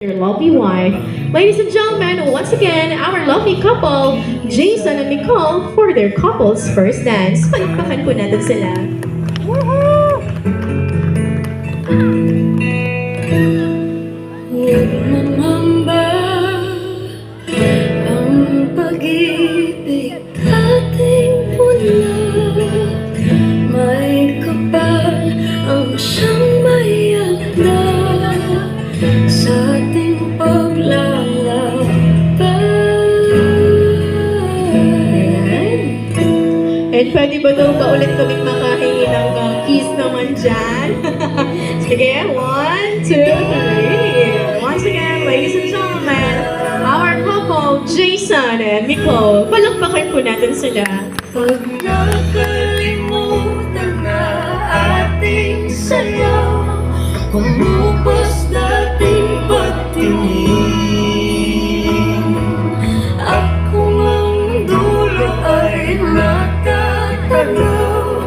Your lovely wife. Ladies and gentlemen, once again, our lovely couple, Jason and Nicole, for their couple's first dance. Palakpakan po natin sila. Nagmamamba ang pag-ibig ating pula. May kapal ang siyang mayagda sa ating paglalakbay. And pwede ba daw ba ulit kaming makahingi ng kiss naman dyan? Sige, 1, 2, 3. Once again, ladies and gentlemen, our couple, Jason and Nicole. Palakpakan po natin sila. Pag nakalimutan na ating sayaw, kumupas dating pagtingin. Ako ang dulo ay natatanaw,